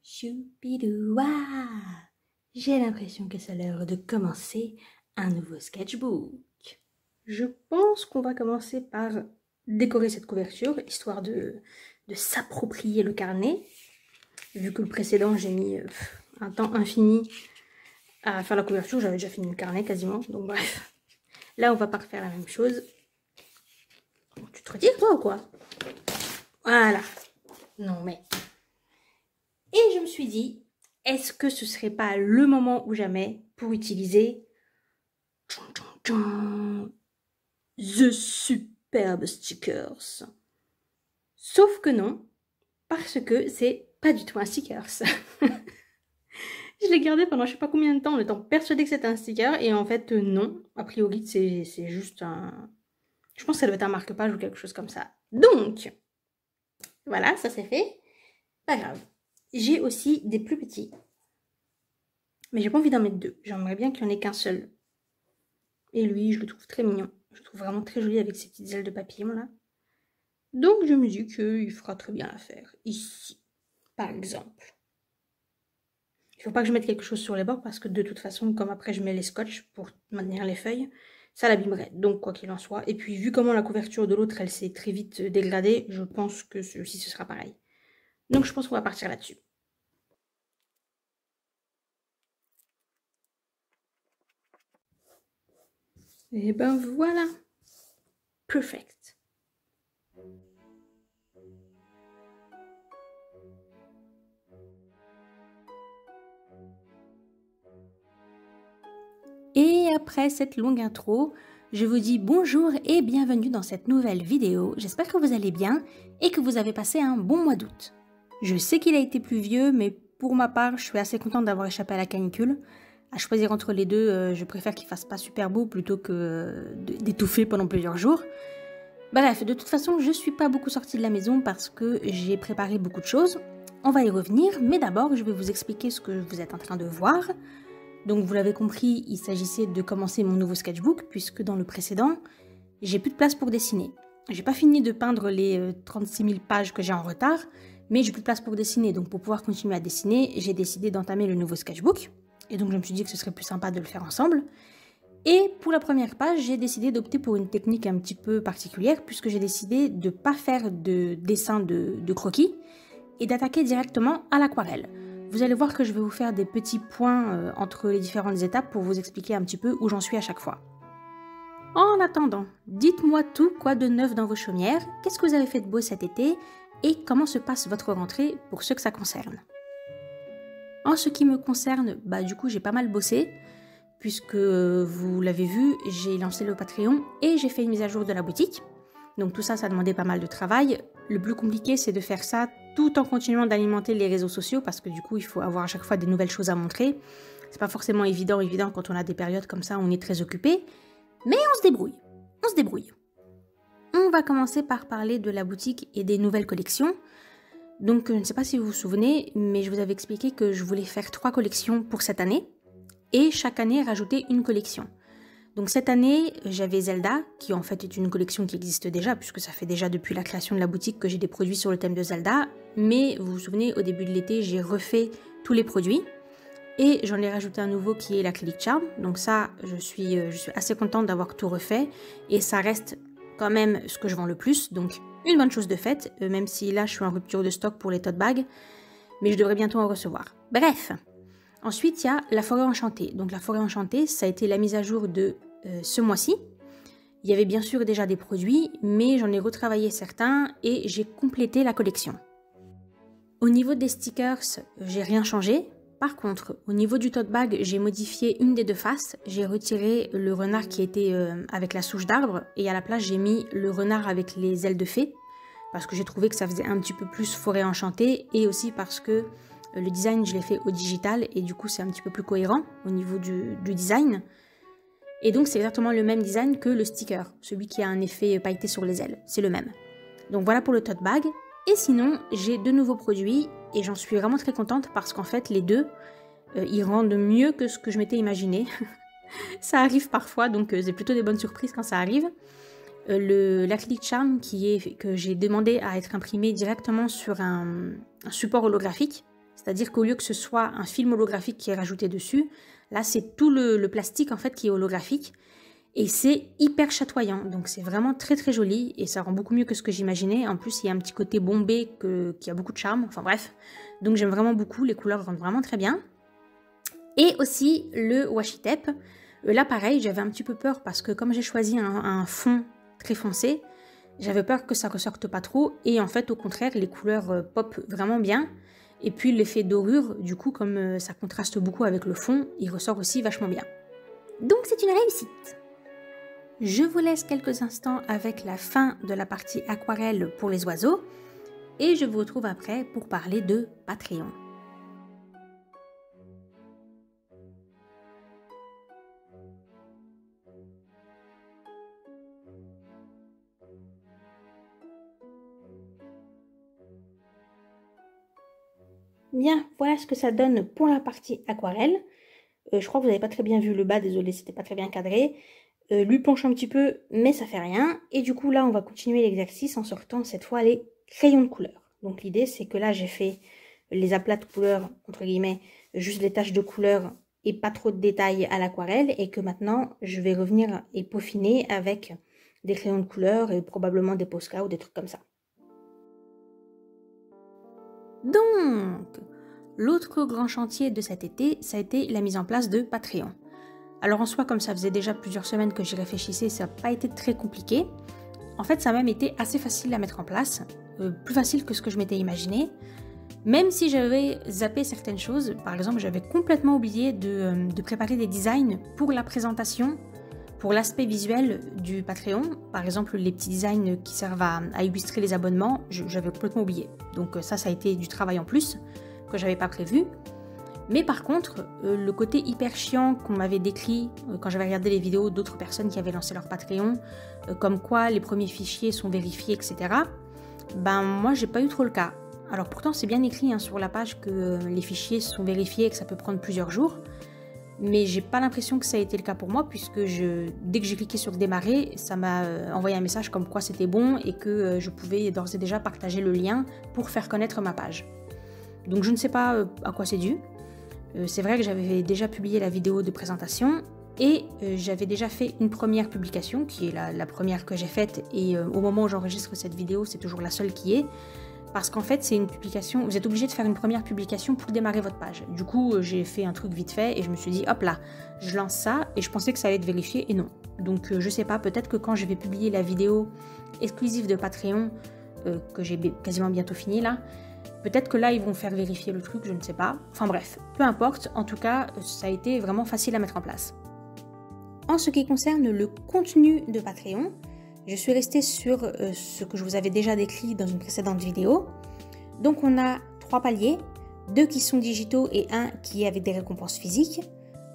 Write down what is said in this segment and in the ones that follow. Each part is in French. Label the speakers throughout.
Speaker 1: Choupidoua. J'ai l'impression que c'est l'heure de commencer un nouveau sketchbook. Je pense qu'on va commencer par décorer cette couverture, histoire de s'approprier le carnet. Vu que le précédent, j'ai mis un temps infini à faire la couverture, j'avais déjà fini le carnet quasiment, donc bref. Là, on va pas refaire la même chose. Tu te retires toi ou quoi? Voilà. Non mais... Et je me suis dit, est-ce que ce serait pas le moment ou jamais pour utiliser The Superbe Stickers? Sauf que non, parce que c'est pas du tout un stickers. Je l'ai gardé pendant je sais pas combien de temps en étant persuadée que c'était un sticker et en fait non. A priori c'est juste un... Je pense que ça doit être un marque-page ou quelque chose comme ça. Donc, voilà, ça c'est fait. Pas grave. J'ai aussi des plus petits. Mais j'ai pas envie d'en mettre deux. J'aimerais bien qu'il n'y en ait qu'un seul. Et lui, je le trouve très mignon. Je le trouve vraiment très joli avec ses petites ailes de papillon là. Donc je me dis qu'il fera très bien l'affaire. Ici, par exemple. Il faut pas que je mette quelque chose sur les bords parce que de toute façon, comme après je mets les scotch pour maintenir les feuilles, ça l'abîmerait. Donc quoi qu'il en soit. Et puis vu comment la couverture de l'autre, elle s'est très vite dégradée, je pense que celui-ci, ce sera pareil. Donc je pense qu'on va partir là-dessus. Et ben voilà. Perfect. Et après cette longue intro, je vous dis bonjour et bienvenue dans cette nouvelle vidéo. J'espère que vous allez bien et que vous avez passé un bon mois d'août. Je sais qu'il a été pluvieux, mais pour ma part, je suis assez contente d'avoir échappé à la canicule. À choisir entre les deux, je préfère qu'il fasse pas super beau plutôt que d'étouffer pendant plusieurs jours. Bref, de toute façon, je suis pas beaucoup sortie de la maison parce que j'ai préparé beaucoup de choses. On va y revenir, mais d'abord, je vais vous expliquer ce que vous êtes en train de voir. Donc vous l'avez compris, il s'agissait de commencer mon nouveau sketchbook, puisque dans le précédent, j'ai plus de place pour dessiner. J'ai pas fini de peindre les 36 000 pages que j'ai en retard, mais j'ai plus de place pour dessiner. Donc pour pouvoir continuer à dessiner, j'ai décidé d'entamer le nouveau sketchbook. Et donc je me suis dit que ce serait plus sympa de le faire ensemble. Et pour la première page, j'ai décidé d'opter pour une technique un petit peu particulière, puisque j'ai décidé de ne pas faire de dessin de croquis, et d'attaquer directement à l'aquarelle. Vous allez voir que je vais vous faire des petits points entre les différentes étapes pour vous expliquer un petit peu où j'en suis à chaque fois. En attendant, dites-moi tout, quoi de neuf dans vos chaumières, qu'est-ce que vous avez fait de beau cet été et comment se passe votre rentrée pour ceux que ça concerne. En ce qui me concerne, du coup j'ai pas mal bossé, puisque vous l'avez vu, j'ai lancé le Patreon et j'ai fait une mise à jour de la boutique. Donc tout ça, ça demandait pas mal de travail. Le plus compliqué, c'est de faire ça tout en continuant d'alimenter les réseaux sociaux parce que du coup, il faut avoir à chaque fois des nouvelles choses à montrer. C'est pas forcément évident quand on a des périodes comme ça où on est très occupé. Mais on se débrouille. On se débrouille. On va commencer par parler de la boutique et des nouvelles collections. Donc, je ne sais pas si vous vous souvenez, mais je vous avais expliqué que je voulais faire 3 collections pour cette année. Et chaque année, rajouter une collection. Donc cette année, j'avais Zelda, qui en fait est une collection qui existe déjà, puisque ça fait déjà depuis la création de la boutique que j'ai des produits sur le thème de Zelda. Mais vous vous souvenez, au début de l'été, j'ai refait tous les produits. Et j'en ai rajouté un nouveau qui est l'Acrylic Charm. Donc ça, je suis assez contente d'avoir tout refait. Et ça reste quand même ce que je vends le plus. Donc une bonne chose de faite, même si là, je suis en rupture de stock pour les tote bags. Mais je devrais bientôt en recevoir. Bref. Ensuite, il y a la forêt enchantée. Donc la forêt enchantée, ça a été la mise à jour de ce mois-ci. Il y avait bien sûr déjà des produits, mais j'en ai retravaillé certains et j'ai complété la collection. Au niveau des stickers, j'ai rien changé. Par contre, au niveau du tote bag, j'ai modifié une des deux faces. J'ai retiré le renard qui était avec la souche d'arbre et à la place, j'ai mis le renard avec les ailes de fée parce que j'ai trouvé que ça faisait un petit peu plus forêt enchantée et aussi parce que le design, je l'ai fait au digital et du coup, c'est un petit peu plus cohérent au niveau du design. Et donc, c'est exactement le même design que le sticker, celui qui a un effet pailleté sur les ailes. C'est le même. Donc voilà pour le tote bag. Et sinon, j'ai 2 nouveaux produits et j'en suis vraiment très contente parce qu'en fait, les deux, ils rendent mieux que ce que je m'étais imaginé. Ça arrive parfois, donc c'est plutôt des bonnes surprises quand ça arrive. l'acrylic charm que j'ai demandé à être imprimé directement sur un support holographique. C'est-à-dire qu'au lieu que ce soit un film holographique qui est rajouté dessus, là c'est tout le plastique en fait qui est holographique. Et c'est hyper chatoyant, donc c'est vraiment très très joli et ça rend beaucoup mieux que ce que j'imaginais. En plus, il y a un petit côté bombé qui a beaucoup de charme, enfin bref. Donc j'aime vraiment beaucoup, les couleurs rendent vraiment très bien. Et aussi le washi tape. Là pareil, j'avais un petit peu peur parce que comme j'ai choisi un fond très foncé, j'avais peur que ça ressorte pas trop. Et en fait, au contraire, les couleurs pop vraiment bien. Et puis l'effet dorure, du coup, comme ça contraste beaucoup avec le fond, il ressort aussi vachement bien. Donc c'est une réussite. Je vous laisse quelques instants avec la fin de la partie aquarelle pour les oiseaux et je vous retrouve après pour parler de Patreon. Bien, voilà ce que ça donne pour la partie aquarelle. Je crois que vous n'avez pas très bien vu le bas, désolé, c'était pas très bien cadré. Lui penche un petit peu, mais ça fait rien. Et du coup, là, on va continuer l'exercice en sortant cette fois les crayons de couleur. Donc l'idée, c'est que là, j'ai fait les aplats de couleur, entre guillemets, juste les taches de couleur et pas trop de détails à l'aquarelle. Et que maintenant, je vais revenir et peaufiner avec des crayons de couleur et probablement des Posca ou des trucs comme ça. Donc, l'autre grand chantier de cet été, ça a été la mise en place de Patreon. Alors en soi, comme ça faisait déjà plusieurs semaines que j'y réfléchissais, ça n'a pas été très compliqué. En fait, ça a même été assez facile à mettre en place, plus facile que ce que je m'étais imaginé. Même si j'avais zappé certaines choses, par exemple, j'avais complètement oublié de préparer des designs pour la présentation, pour l'aspect visuel du Patreon. Par exemple, les petits designs qui servent à illustrer les abonnements, j'avais complètement oublié. Donc ça a été du travail en plus que j'avais pas prévu. Mais par contre, le côté hyper chiant qu'on m'avait décrit quand j'avais regardé les vidéos d'autres personnes qui avaient lancé leur Patreon, comme quoi les premiers fichiers sont vérifiés, etc. Ben moi, j'ai pas eu trop le cas. Alors pourtant, c'est bien écrit sur la page que les fichiers sont vérifiés et que ça peut prendre plusieurs jours. Mais j'ai pas l'impression que ça a été le cas pour moi, puisque dès que j'ai cliqué sur démarrer, ça m'a envoyé un message comme quoi c'était bon et que je pouvais d'ores et déjà partager le lien pour faire connaître ma page. Donc je ne sais pas à quoi c'est dû. C'est vrai que j'avais déjà publié la vidéo de présentation et j'avais déjà fait une première publication qui est la première que j'ai faite et au moment où j'enregistre cette vidéo, c'est toujours la seule qui est parce qu'en fait c'est une publication, vous êtes obligé de faire une première publication pour démarrer votre page. Du coup j'ai fait un truc vite fait et je me suis dit hop là, je lance ça et je pensais que ça allait être vérifié et non. Donc je sais pas, peut-être que quand je vais publier la vidéo exclusive de Patreon que j'ai quasiment bientôt fini là, peut-être que là, ils vont faire vérifier le truc, je ne sais pas. Enfin bref, peu importe. En tout cas, ça a été vraiment facile à mettre en place. En ce qui concerne le contenu de Patreon, je suis restée sur ce que je vous avais déjà décrit dans une précédente vidéo. Donc on a 3 paliers, 2 qui sont digitaux et 1 qui est avec des récompenses physiques.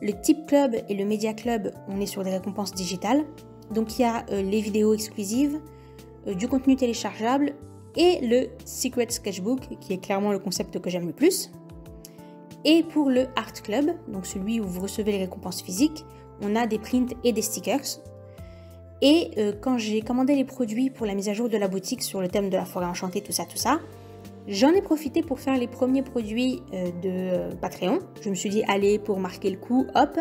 Speaker 1: Le Tip Club et le Media Club, on est sur des récompenses digitales. Donc il y a les vidéos exclusives, du contenu téléchargeable, et le Secret Sketchbook, qui est clairement le concept que j'aime le plus. Et pour le Art Club, donc celui où vous recevez les récompenses physiques, on a des prints et des stickers. Et quand j'ai commandé les produits pour la mise à jour de la boutique sur le thème de la forêt enchantée, tout ça, j'en ai profité pour faire les premiers produits de Patreon. Je me suis dit, allez, pour marquer le coup, hop.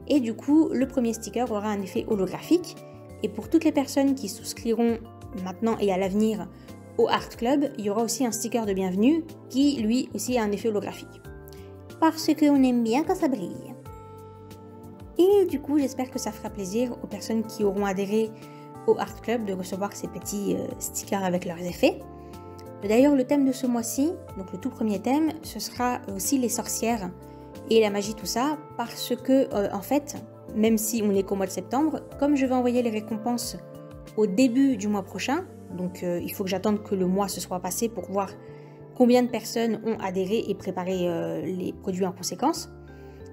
Speaker 1: Et du coup, le premier sticker aura un effet holographique. Et pour toutes les personnes qui souscriront maintenant et à l'avenir au Art Club, il y aura aussi un sticker de bienvenue qui, lui, aussi a un effet holographique. Parce qu'on aime bien quand ça brille. Et du coup, j'espère que ça fera plaisir aux personnes qui auront adhéré au Art Club de recevoir ces petits stickers avec leurs effets. D'ailleurs, le thème de ce mois-ci, donc le tout premier thème, ce sera aussi les sorcières et la magie, tout ça, parce que, en fait, même si on n'est qu'au mois de septembre, comme je vais envoyer les récompenses au début du mois prochain, donc il faut que j'attende que le mois se soit passé pour voir combien de personnes ont adhéré et préparé les produits en conséquence.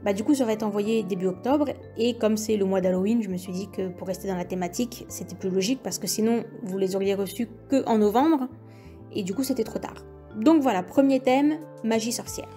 Speaker 1: Bah, du coup, ça va être envoyé début octobre et comme c'est le mois d'Halloween, je me suis dit que pour rester dans la thématique, c'était plus logique parce que sinon, vous les auriez reçus qu'en novembre et du coup, c'était trop tard. Donc voilà, premier thème, magie sorcière.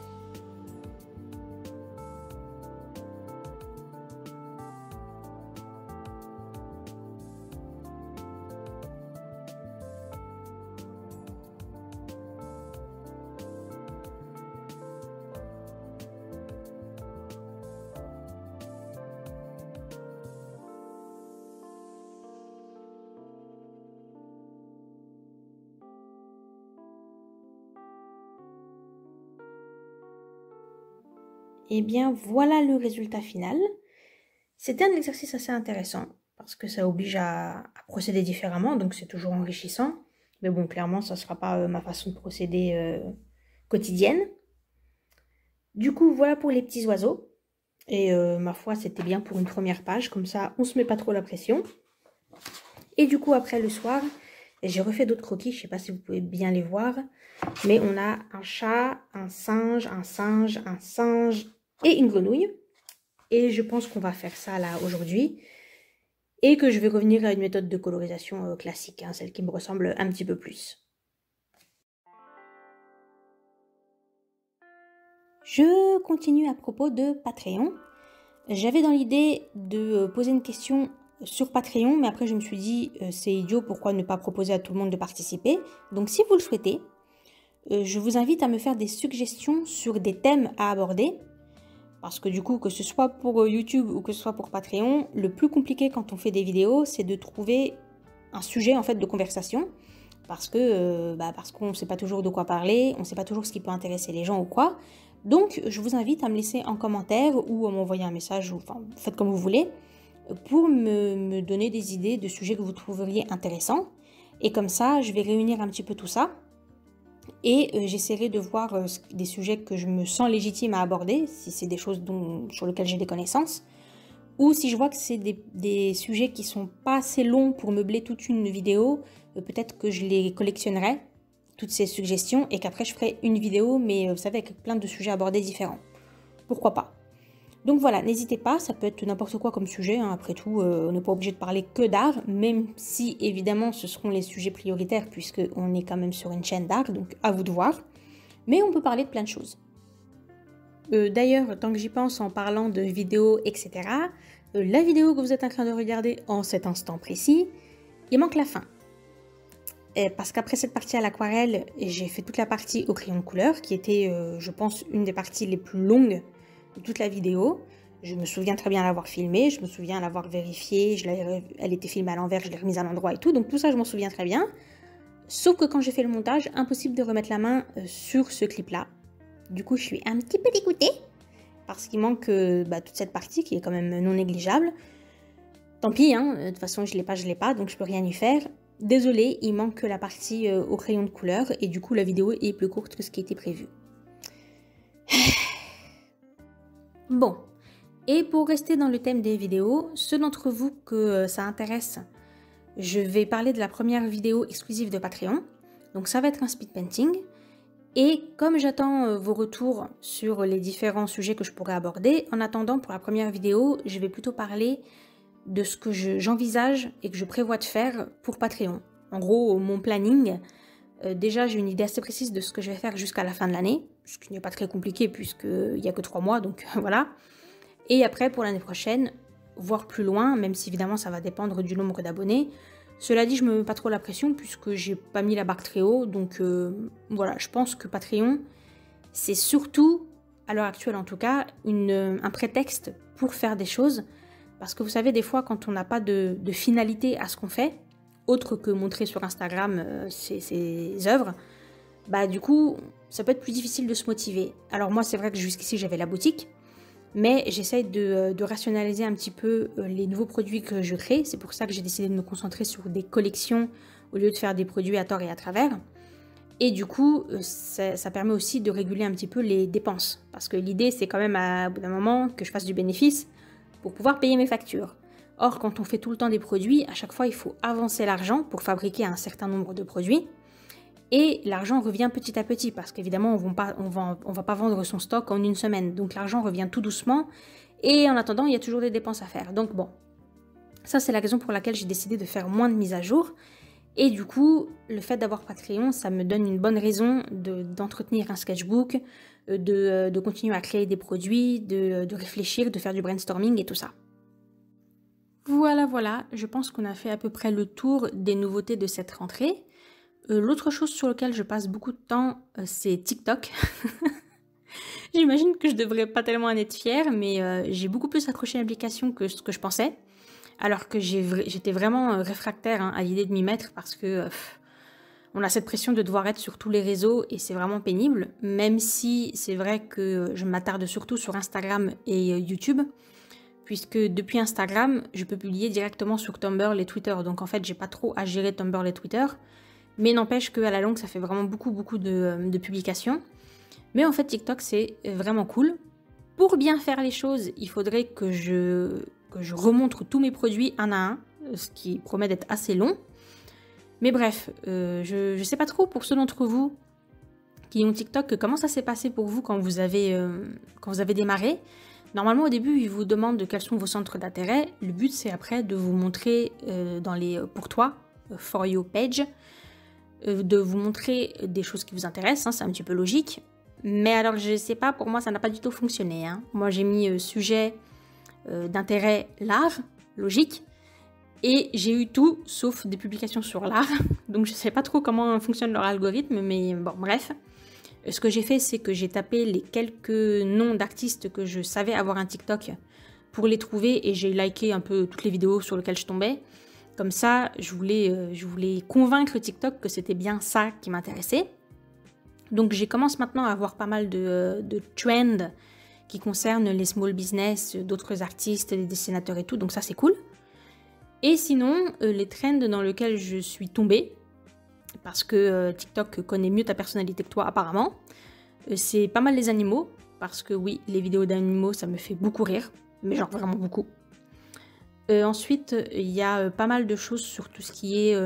Speaker 1: Et bien voilà le résultat final. C'était un exercice assez intéressant parce que ça oblige à procéder différemment, donc c'est toujours enrichissant. Mais bon, clairement, ça ne sera pas ma façon de procéder quotidienne. Du coup, voilà pour les petits oiseaux. Et ma foi, c'était bien pour une première page, comme ça, on se met pas trop la pression. Et du coup, après le soir, j'ai refait d'autres croquis, je sais pas si vous pouvez bien les voir. Mais on a un chat, un singe, un singe, un singe et une grenouille. Et je pense qu'on va faire ça là aujourd'hui. Et que je vais revenir à une méthode de colorisation classique, hein, celle qui me ressemble un petit peu plus. Je continue à propos de Patreon. J'avais dans l'idée de poser une question sur Patreon, mais après je me suis dit c'est idiot, pourquoi ne pas proposer à tout le monde de participer. Donc si vous le souhaitez, je vous invite à me faire des suggestions sur des thèmes à aborder. Parce que du coup, que ce soit pour YouTube ou que ce soit pour Patreon, le plus compliqué quand on fait des vidéos, c'est de trouver un sujet en fait de conversation. Parce qu'on ne sait pas toujours de quoi parler, on ne sait pas toujours ce qui peut intéresser les gens ou quoi. Donc, je vous invite à me laisser en commentaire ou à m'envoyer un message, ou enfin, faites comme vous voulez, pour me donner des idées de sujets que vous trouveriez intéressants. Et comme ça, je vais réunir un petit peu tout ça. Et j'essaierai de voir des sujets que je me sens légitime à aborder, si c'est des choses sur lesquelles j'ai des connaissances. Ou si je vois que c'est des sujets qui sont pas assez longs pour meubler toute une vidéo, peut-être que je les collectionnerai, toutes ces suggestions, et qu'après je ferai une vidéo, mais vous savez, avec plein de sujets abordés différents. Pourquoi pas? Donc voilà, n'hésitez pas, ça peut être n'importe quoi comme sujet, hein. Après tout, on n'est pas obligé de parler que d'art, même si évidemment ce seront les sujets prioritaires, puisqu'on est quand même sur une chaîne d'art, donc à vous de voir. Mais on peut parler de plein de choses. D'ailleurs, tant que j'y pense en parlant de vidéos, etc., la vidéo que vous êtes en train de regarder en cet instant précis, il manque la fin. Parce qu'après cette partie à l'aquarelle, j'ai fait toute la partie au crayon de couleur, qui était, je pense, une des parties les plus longues de toute la vidéo. Je me souviens très bien l'avoir filmée, je me souviens l'avoir vérifiée, elle était filmée à l'envers, je l'ai remise à l'endroit et tout, donc tout ça je m'en souviens très bien. Sauf que quand j'ai fait le montage, impossible de remettre la main sur ce clip-là. Du coup, je suis un petit peu dégoûtée, parce qu'il manque toute cette partie qui est quand même non négligeable. Tant pis, hein, de toute façon je l'ai pas, donc je peux rien y faire. Désolée, il manque que la partie au crayon de couleur, et du coup la vidéo est plus courte que ce qui était prévu. Bon, et pour rester dans le thème des vidéos, ceux d'entre vous que ça intéresse, je vais parler de la première vidéo exclusive de Patreon. Donc ça va être un speed painting. Et comme j'attends vos retours sur les différents sujets que je pourrais aborder, en attendant pour la première vidéo, je vais plutôt parler de ce que j'envisage et que je prévois de faire pour Patreon. En gros, mon planning. Déjà, j'ai une idée assez précise de ce que je vais faire jusqu'à la fin de l'année, ce qui n'est pas très compliqué puisqu'il n'y a que 3 mois, donc voilà. Et après, pour l'année prochaine, voire plus loin, même si évidemment ça va dépendre du nombre d'abonnés. Cela dit, je me mets pas trop la pression puisque j'ai pas mis la barre très haut, donc voilà, je pense que Patreon, c'est surtout, à l'heure actuelle en tout cas, un prétexte pour faire des choses. Parce que vous savez, des fois, quand on n'a pas de finalité à ce qu'on fait, autre que montrer sur Instagram ses œuvres, bah du coup, ça peut être plus difficile de se motiver. Alors moi, c'est vrai que jusqu'ici, j'avais la boutique, mais j'essaye de rationaliser un petit peu les nouveaux produits que je crée. C'est pour ça que j'ai décidé de me concentrer sur des collections au lieu de faire des produits à tort et à travers. Et du coup, ça permet aussi de réguler un petit peu les dépenses. Parce que l'idée, c'est quand même à bout d'un moment que je fasse du bénéfice pour pouvoir payer mes factures. Or, quand on fait tout le temps des produits, à chaque fois, il faut avancer l'argent pour fabriquer un certain nombre de produits. Et l'argent revient petit à petit, parce qu'évidemment, on va pas vendre son stock en une semaine. Donc l'argent revient tout doucement, et en attendant, il y a toujours des dépenses à faire. Donc bon, ça c'est la raison pour laquelle j'ai décidé de faire moins de mises à jour. Et du coup, le fait d'avoir Patreon, ça me donne une bonne raison d'entretenir un sketchbook, de continuer à créer des produits, de réfléchir, de faire du brainstorming et tout ça. Voilà, je pense qu'on a fait à peu près le tour des nouveautés de cette rentrée. L'autre chose sur laquelle je passe beaucoup de temps, c'est TikTok. J'imagine que je devrais pas tellement en être fière, mais j'ai beaucoup plus accroché à l'application que ce que je pensais. Alors que j'étais vraiment réfractaire à l'idée de m'y mettre parce que on a cette pression de devoir être sur tous les réseaux et c'est vraiment pénible, même si c'est vrai que je m'attarde surtout sur Instagram et YouTube, puisque depuis Instagram, je peux publier directement sur Tumblr et Twitter. Donc en fait, j'ai pas trop à gérer Tumblr et Twitter, mais n'empêche qu'à la longue, ça fait vraiment beaucoup de publications. Mais en fait, TikTok, c'est vraiment cool. Pour bien faire les choses, il faudrait que je remontre tous mes produits un à un, ce qui promet d'être assez long. Mais bref, je sais pas trop pour ceux d'entre vous qui ont TikTok, comment ça s'est passé pour vous quand vous avez démarré. Normalement, au début, ils vous demandent quels sont vos centres d'intérêt. Le but, c'est après de vous montrer dans les « pour toi », « for you page », de vous montrer des choses qui vous intéressent, hein, c'est un petit peu logique. Mais alors, je sais pas, pour moi, ça n'a pas du tout fonctionné. Hein. Moi, j'ai mis sujet d'intérêt l'art, logique. Et j'ai eu tout, sauf des publications sur l'art. Donc je sais pas trop comment fonctionne leur algorithme, mais bon, bref. Ce que j'ai fait, c'est que j'ai tapé les quelques noms d'artistes que je savais avoir un TikTok pour les trouver et j'ai liké un peu toutes les vidéos sur lesquelles je tombais. Comme ça, je voulais convaincre TikTok que c'était bien ça qui m'intéressait. Donc je commence maintenant à avoir pas mal de trends qui concernent les small business, d'autres artistes, des dessinateurs et tout, donc ça c'est cool. Et sinon, les trends dans lesquels je suis tombée, parce que TikTok connaît mieux ta personnalité que toi apparemment, c'est pas mal les animaux, parce que oui, les vidéos d'animaux, ça me fait beaucoup rire, mais genre vraiment beaucoup. Ensuite, il y a pas mal de choses sur tout ce qui est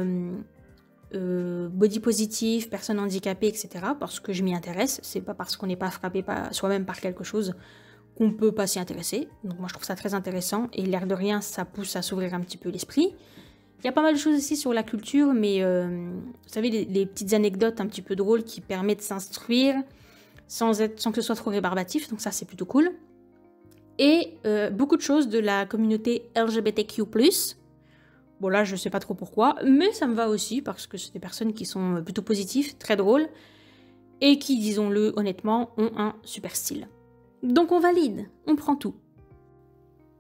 Speaker 1: body positive, personnes handicapées, etc. Parce que je m'y intéresse, c'est pas parce qu'on n'est pas frappé soi-même par quelque chose qu'on peut pas s'y intéresser. Donc moi je trouve ça très intéressant et l'air de rien ça pousse à s'ouvrir un petit peu l'esprit. Il y a pas mal de choses aussi sur la culture, mais vous savez les petites anecdotes un petit peu drôles qui permettent de s'instruire sans que ce soit trop rébarbatif, donc ça c'est plutôt cool. Et beaucoup de choses de la communauté LGBTQ+. Bon là je sais pas trop pourquoi, mais ça me va aussi parce que c'est des personnes qui sont plutôt positives, très drôles, et qui, disons-le honnêtement, ont un super style. Donc on valide, on prend tout.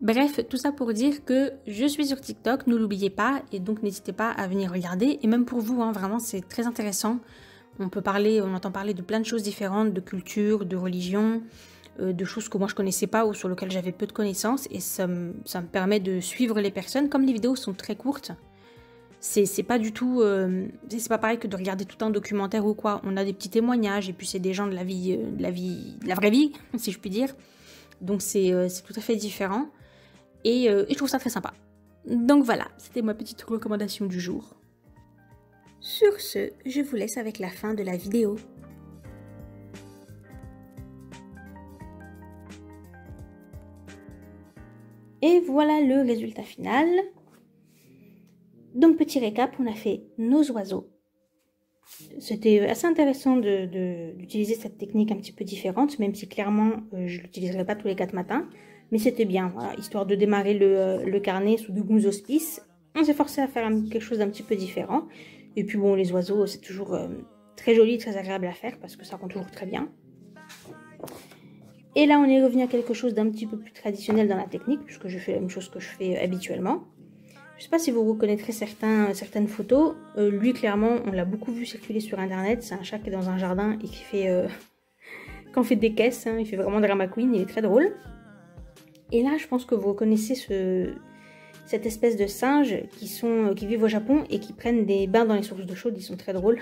Speaker 1: Bref, tout ça pour dire que je suis sur TikTok, ne l'oubliez pas, et donc n'hésitez pas à venir regarder, et même pour vous, hein, vraiment c'est très intéressant. On entend parler de plein de choses différentes, de culture, de religion, de choses que moi je connaissais pas ou sur lesquelles j'avais peu de connaissances, et ça me permet de suivre les personnes. Comme les vidéos sont très courtes, c'est pas du tout, c'est pas pareil que de regarder tout un documentaire ou quoi. On a des petits témoignages et puis c'est des gens de la vraie vie, si je puis dire. Donc c'est tout à fait différent et je trouve ça très sympa. Donc voilà, c'était ma petite recommandation du jour. Sur ce, je vous laisse avec la fin de la vidéo. Et voilà le résultat final. Donc petit récap, on a fait nos oiseaux. C'était assez intéressant d'utiliser cette technique un petit peu différente, même si clairement je ne l'utiliserai pas tous les 4 matins. Mais c'était bien, voilà, histoire de démarrer le carnet sous de bons auspices. On s'est forcé à faire quelque chose d'un petit peu différent. Et puis bon, les oiseaux, c'est toujours très joli, très agréable à faire parce que ça rend toujours très bien. Et là, on est revenu à quelque chose d'un petit peu plus traditionnel dans la technique, puisque je fais la même chose que je fais habituellement. Je ne sais pas si vous reconnaîtrez certaines photos. Lui, clairement, on l'a beaucoup vu circuler sur Internet. C'est un chat qui est dans un jardin et qui fait, quand fait des caisses. Hein, il fait vraiment drama queen, il est très drôle. Et là, je pense que vous reconnaissez cette espèce de singes qui vivent au Japon et qui prennent des bains dans les sources d'eau chaude. Ils sont très drôles.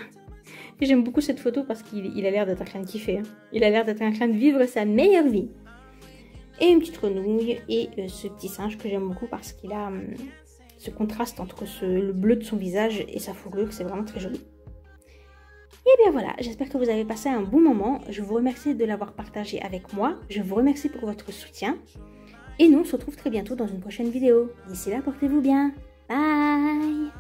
Speaker 1: J'aime beaucoup cette photo parce qu'il a l'air d'être en train de kiffer. Hein. Il a l'air d'être en train de vivre sa meilleure vie. Et une petite renouille et ce petit singe que j'aime beaucoup parce qu'il a ce contraste entre le bleu de son visage et sa fourrure, c'est vraiment très joli. Et bien voilà, j'espère que vous avez passé un bon moment. Je vous remercie de l'avoir partagé avec moi. Je vous remercie pour votre soutien. Et nous, on se retrouve très bientôt dans une prochaine vidéo. D'ici là, portez-vous bien. Bye!